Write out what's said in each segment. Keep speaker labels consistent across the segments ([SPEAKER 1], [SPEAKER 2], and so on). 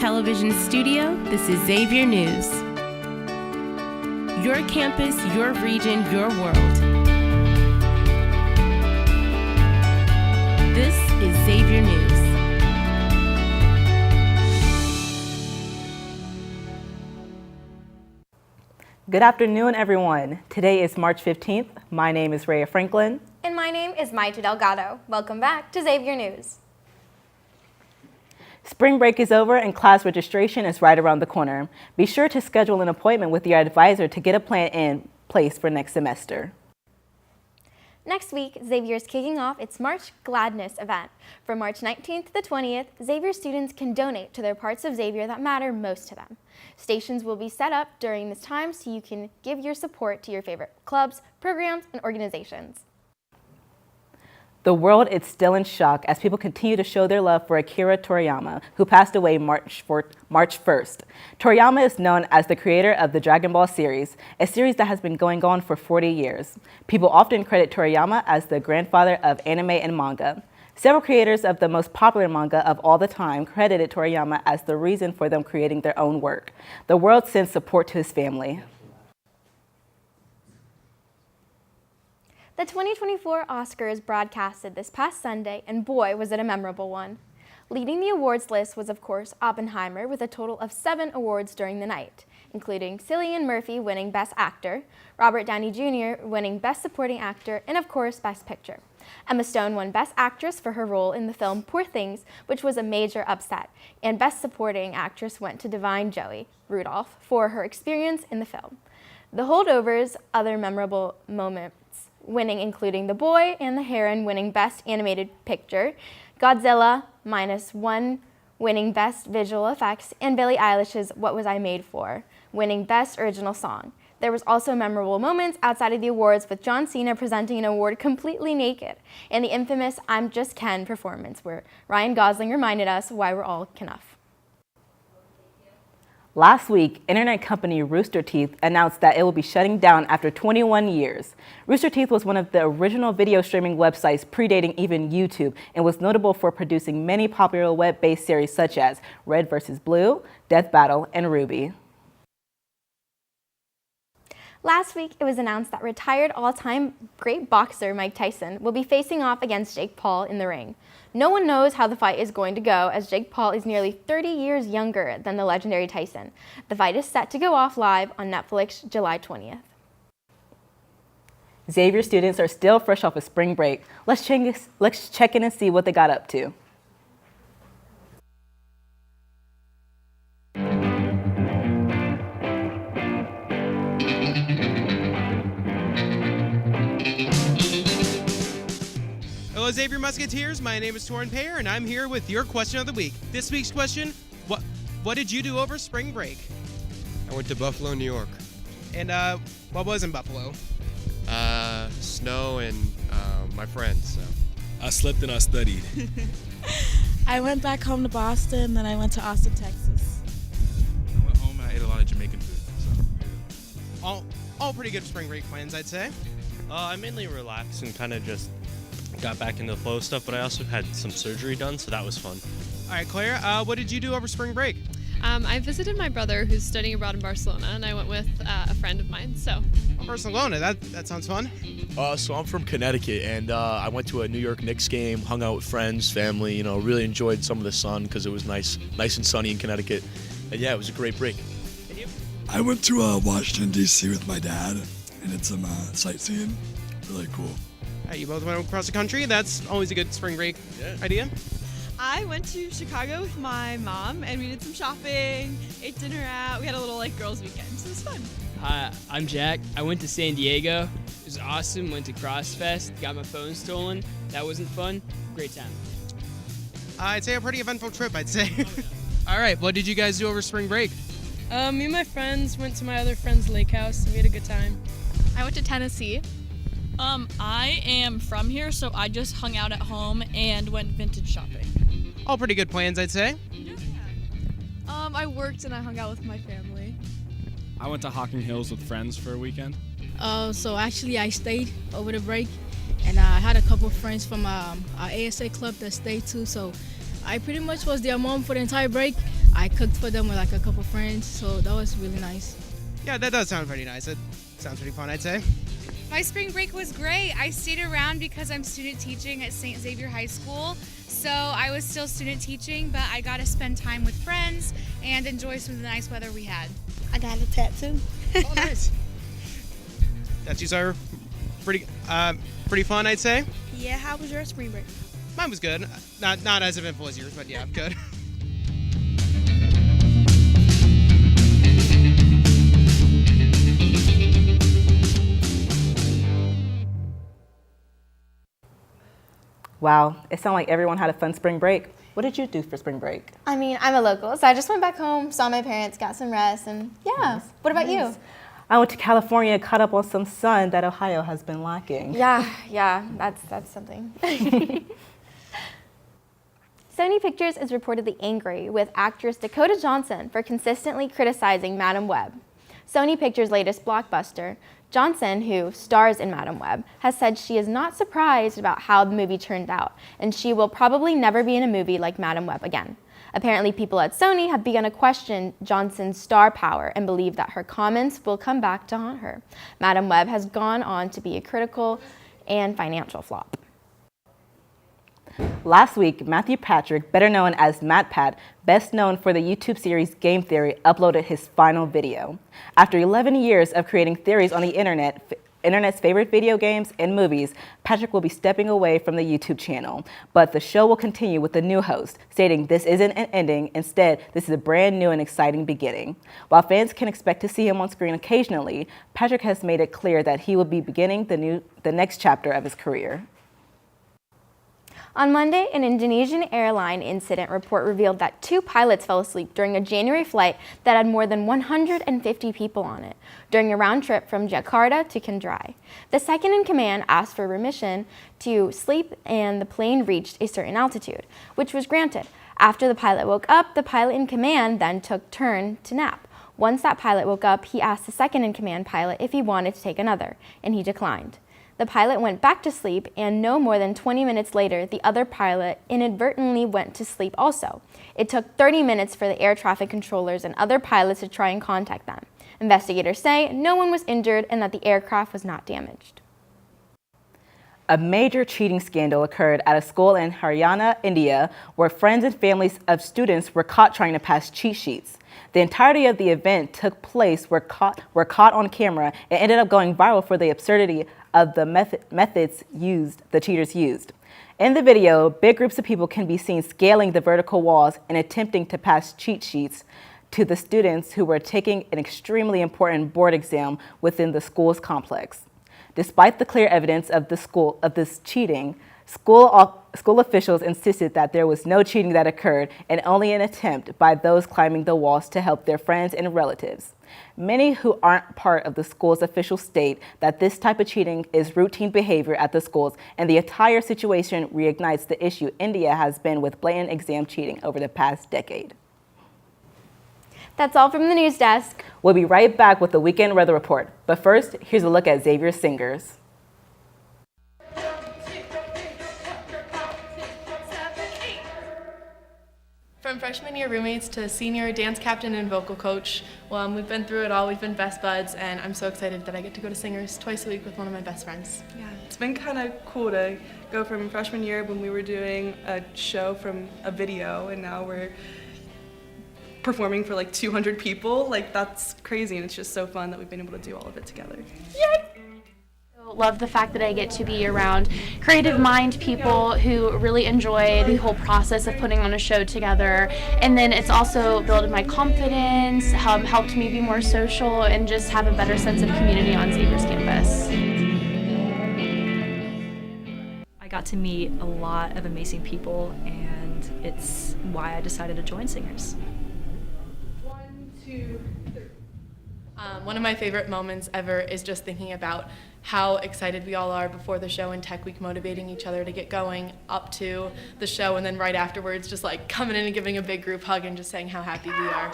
[SPEAKER 1] Television studio, this is Xavier News. Your campus, your region, your world. This is Xavier News.
[SPEAKER 2] Good afternoon, everyone. Today is March 15th. My name is Rhea Franklin.
[SPEAKER 3] And my name is Maite Delgado. Welcome back to Xavier News.
[SPEAKER 2] Spring break is over and class registration is right around the corner. Be sure to schedule an appointment with your advisor to get a plan in place for next semester.
[SPEAKER 3] Next week, Xavier is kicking off its March Gladness event. From March 19th to the 20th, Xavier students can donate to their parts of Xavier that matter most to them. Stations will be set up during this time so you can give your support to your favorite clubs, programs, and organizations.
[SPEAKER 2] The world is still in shock as people continue to show their love for Akira Toriyama, who passed away March 1st. Toriyama is known as the creator of the Dragon Ball series, a series that has been going on for 40 years. People often credit Toriyama as the grandfather of anime and manga. Several creators of the most popular manga of all the time credited Toriyama as the reason for them creating their own work. The world sends support to his family.
[SPEAKER 3] The 2024 Oscars broadcasted this past Sunday, and boy, was it a memorable one. Leading the awards list was, of course, Oppenheimer with a total of 7 awards during the night, including Cillian Murphy winning Best Actor, Robert Downey Jr. winning Best Supporting Actor, and of course, Best Picture. Emma Stone won Best Actress for her role in the film Poor Things, which was a major upset, and Best Supporting Actress went to Divine Joy Rudolph for her experience in the film. The holdovers, other memorable moments winning including The Boy and the Heron winning Best Animated Picture, Godzilla -1 winning Best Visual Effects, and Billie Eilish's What Was I Made For winning Best Original Song. There was also memorable moments outside of the awards with John Cena presenting an award completely naked, and the infamous I'm Just Ken performance where Ryan Gosling reminded us why we're all Kenough.
[SPEAKER 2] Last week, internet company Rooster Teeth announced that it will be shutting down after 21 years. Rooster Teeth was one of the original video streaming websites predating even YouTube and was notable for producing many popular web-based series such as Red vs. Blue, Death Battle, and Ruby.
[SPEAKER 3] Last week, it was announced that retired all-time great boxer Mike Tyson will be facing off against Jake Paul in the ring. No one knows how the fight is going to go as Jake Paul is nearly 30 years younger than the legendary Tyson. The fight is set to go off live on Netflix July 20th.
[SPEAKER 2] Xavier students are still fresh off of spring break. Let's check in and see what they got up to.
[SPEAKER 4] Hello, Xavier Musketeers. My name is Torrin Payer, and I'm here with your question of the week. This week's question: What did you do over spring break?
[SPEAKER 5] I went to Buffalo, New York.
[SPEAKER 4] And what was in Buffalo?
[SPEAKER 5] Snow and my friends. So.
[SPEAKER 6] I slept and I studied.
[SPEAKER 7] I went back home to Boston, then I went to Austin, Texas.
[SPEAKER 6] I went home and I ate a lot of Jamaican food. So.
[SPEAKER 4] All pretty good spring break plans, I'd say.
[SPEAKER 8] I mainly relaxed and kind of just got back into the flow stuff, but I also had some surgery done, so that was fun.
[SPEAKER 4] All right, Claire, what did you do over spring break?
[SPEAKER 9] I visited my brother who's studying abroad in Barcelona, and I went with a friend of mine, so.
[SPEAKER 4] Barcelona, that sounds fun.
[SPEAKER 10] So I'm from Connecticut, and I went to a New York Knicks game, hung out with friends, family, really enjoyed some of the sun because it was nice and sunny in Connecticut. And yeah, it was a great break.
[SPEAKER 11] I went to Washington, D.C. with my dad, and did some sightseeing. Really cool.
[SPEAKER 4] You both went across the country. That's always a good spring break idea.
[SPEAKER 12] I went to Chicago with my mom, and we did some shopping, ate dinner out. We had a little girls' weekend, so it was fun.
[SPEAKER 13] Hi, I'm Jack. I went to San Diego. It was awesome. Went to CrossFest. Got my phone stolen. That wasn't fun. Great time.
[SPEAKER 4] I'd say a pretty eventful trip, I'd say.
[SPEAKER 13] Oh, yeah.
[SPEAKER 4] All right, what did you guys do over spring break?
[SPEAKER 14] Me and my friends went to my other friend's lake house, and we had a good time.
[SPEAKER 9] I went to Tennessee.
[SPEAKER 12] I am from here, so I just hung out at home and went vintage shopping.
[SPEAKER 4] All pretty good plans, I'd say.
[SPEAKER 12] Yeah. I worked and I hung out with my family.
[SPEAKER 6] I went to Hocking Hills with friends for a weekend.
[SPEAKER 14] So actually I stayed over the break, and I had a couple of friends from our ASA club that stayed too, so I pretty much was their mom for the entire break. I cooked for them with like a couple friends, so that was really nice.
[SPEAKER 4] Yeah, that does sound pretty nice. It sounds pretty fun, I'd say.
[SPEAKER 15] My spring break was great. I stayed around because I'm student teaching at St. Xavier High School. So I was still student teaching, but I got to spend time with friends and enjoy some of the nice weather we had.
[SPEAKER 7] I got a tattoo.
[SPEAKER 4] Oh, nice. Tattoos are pretty fun, I'd say.
[SPEAKER 7] Yeah, how was your spring break?
[SPEAKER 4] Mine was good. Not as eventful as yours, but yeah, good.
[SPEAKER 2] Wow, it sounded like everyone had a fun spring break. What did you do for spring break?
[SPEAKER 3] I mean, I'm a local, so I just went back home, saw my parents, got some rest, and yeah. Nice. What about you?
[SPEAKER 2] I went to California, caught up on some sun that Ohio has been lacking.
[SPEAKER 3] Yeah, that's something. Sony Pictures is reportedly angry with actress Dakota Johnson for consistently criticizing Madam Web. Sony Pictures' latest blockbuster, Johnson, who stars in Madam Web, has said she is not surprised about how the movie turned out, and she will probably never be in a movie like Madam Web again. Apparently, people at Sony have begun to question Johnson's star power and believe that her comments will come back to haunt her. Madam Web has gone on to be a critical and financial flop.
[SPEAKER 2] Last week, Matthew Patrick, better known as MatPat, best known for the YouTube series Game Theory, uploaded his final video. After 11 years of creating theories on the internet's favorite video games and movies, Patrick will be stepping away from the YouTube channel. But the show will continue with a new host, stating this isn't an ending, instead, this is a brand new and exciting beginning. While fans can expect to see him on screen occasionally, Patrick has made it clear that he will be beginning the next chapter of his career.
[SPEAKER 3] On Monday, an Indonesian airline incident report revealed that 2 pilots fell asleep during a January flight that had more than 150 people on it during a round trip from Jakarta to Kendari. The second in command asked for permission to sleep and the plane reached a certain altitude, which was granted. After the pilot woke up, the pilot in command then took turn to nap. Once that pilot woke up, he asked the second in command pilot if he wanted to take another, and he declined. The pilot went back to sleep, and no more than 20 minutes later, the other pilot inadvertently went to sleep also. It took 30 minutes for the air traffic controllers and other pilots to try and contact them. Investigators say no one was injured and that the aircraft was not damaged.
[SPEAKER 2] A major cheating scandal occurred at a school in Haryana, India, where friends and families of students were caught trying to pass cheat sheets. The entirety of the event took place were caught on camera and ended up going viral for the absurdity of the methods the cheaters used. In the video, big groups of people can be seen scaling the vertical walls and attempting to pass cheat sheets to the students who were taking an extremely important board exam within the school's complex. Despite the clear evidence of this cheating, school officials insisted that there was no cheating that occurred and only an attempt by those climbing the walls to help their friends and relatives. Many who aren't part of the school's officials state that this type of cheating is routine behavior at the schools, and the entire situation reignites the issue India has been with blatant exam cheating over the past decade.
[SPEAKER 3] That's all from the news desk.
[SPEAKER 2] We'll be right back with the weekend weather report. But first, here's a look at Xavier's singers.
[SPEAKER 16] From freshman year roommates to senior dance captain and vocal coach, we've been through it all. We've been best buds, and I'm so excited that I get to go to Singers twice a week with one of my best friends.
[SPEAKER 17] Yeah, it's been kind of cool to go from freshman year when we were doing a show from a video, and now we're performing for like 200 people. Like, that's crazy, and it's just so fun that we've been able to do all of it together.
[SPEAKER 18] Yay! Love the fact that I get to be around creative mind people who really enjoy the whole process of putting on a show together, and then it's also built my confidence, helped me be more social, and just have a better sense of community on Xavier's campus.
[SPEAKER 19] I got to meet a lot of amazing people, and it's why I decided to join Singers.
[SPEAKER 16] 1, 2, 3. One of my favorite moments ever is just thinking about how excited we all are before the show in Tech Week, motivating each other to get going up to the show, and then right afterwards just like coming in and giving a big group hug and just saying how happy we are.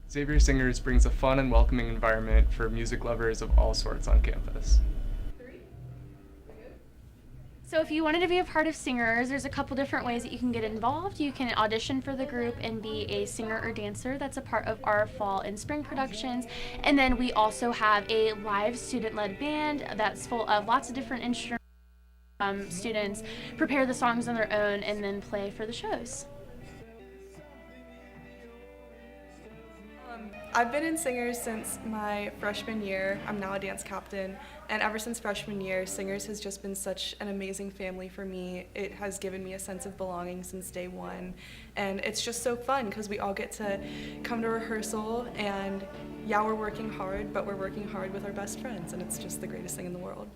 [SPEAKER 20] Xavier Singers brings a fun and welcoming environment for music lovers of all sorts on campus.
[SPEAKER 18] So if you wanted to be a part of Singers, there's a couple different ways that you can get involved. You can audition for the group and be a singer or dancer. That's a part of our fall and spring productions. And then we also have a live student-led band that's full of lots of different instruments. Students prepare the songs on their own and then play for the shows.
[SPEAKER 17] I've been in Singers since my freshman year. I'm now a dance captain, and ever since freshman year, Singers has just been such an amazing family for me. It has given me a sense of belonging since day one, and it's just so fun because we all get to come to rehearsal, and yeah, we're working hard, but we're working hard with our best friends, and it's just the greatest thing in the world.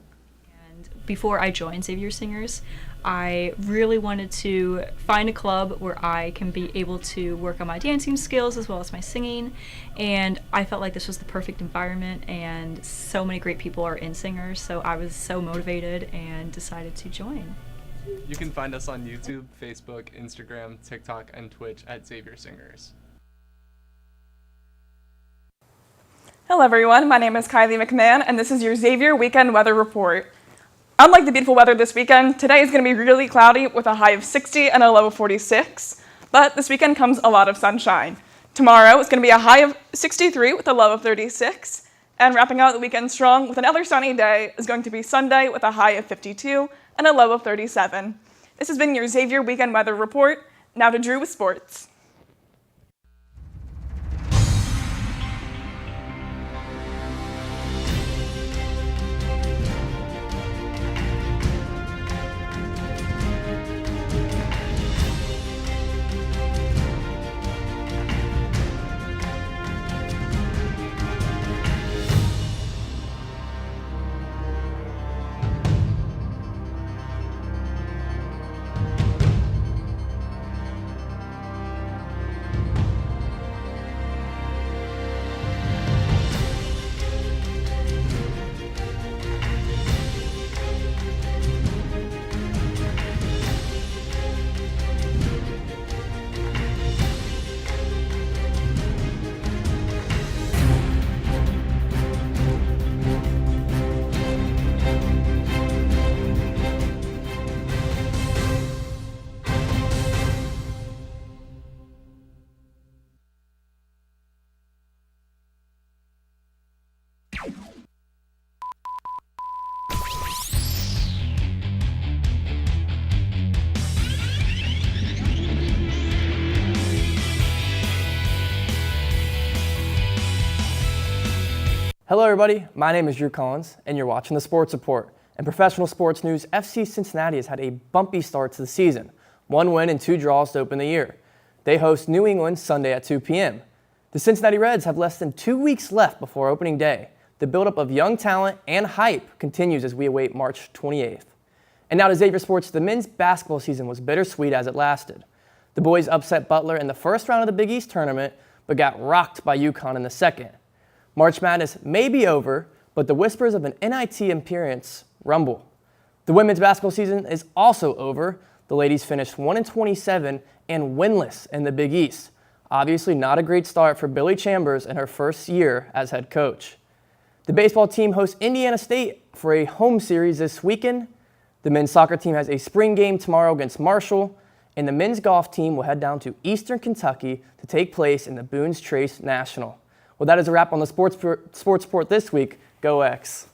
[SPEAKER 19] Before I joined Xavier Singers, I really wanted to find a club where I can be able to work on my dancing skills as well as my singing, and I felt like this was the perfect environment, and so many great people are in Singers, so I was so motivated and decided to join.
[SPEAKER 20] You can find us on YouTube, Facebook, Instagram, TikTok, and Twitch at Xavier Singers.
[SPEAKER 21] Hello everyone, my name is Kylie McMahon, and this is your Xavier Weekend Weather Report. Unlike the beautiful weather this weekend, today is going to be really cloudy with a high of 60 and a low of 46, but this weekend comes a lot of sunshine. Tomorrow is going to be a high of 63 with a low of 36, and wrapping out the weekend strong with another sunny day is going to be Sunday with a high of 52 and a low of 37. This has been your Xavier Weekend Weather Report. Now to Drew with sports.
[SPEAKER 22] Hello everybody, my name is Drew Collins, and you're watching the Sports Report. In professional sports news, FC Cincinnati has had a bumpy start to the season. 1 win and 2 draws to open the year. They host New England Sunday at 2 p.m. The Cincinnati Reds have less than 2 weeks left before opening day. The buildup of young talent and hype continues as we await March 28th. And now to Xavier Sports, the men's basketball season was bittersweet as it lasted. The boys upset Butler in the first round of the Big East tournament, but got rocked by UConn in the second. March Madness may be over, but the whispers of an NIT appearance rumble. The women's basketball season is also over. The ladies finished 1-27 and winless in the Big East. Obviously not a great start for Billy Chambers in her first year as head coach. The baseball team hosts Indiana State for a home series this weekend. The men's soccer team has a spring game tomorrow against Marshall, and the men's golf team will head down to Eastern Kentucky to take place in the Boone's Trace National. Well, that is a wrap on the Sports Report this week. Go X.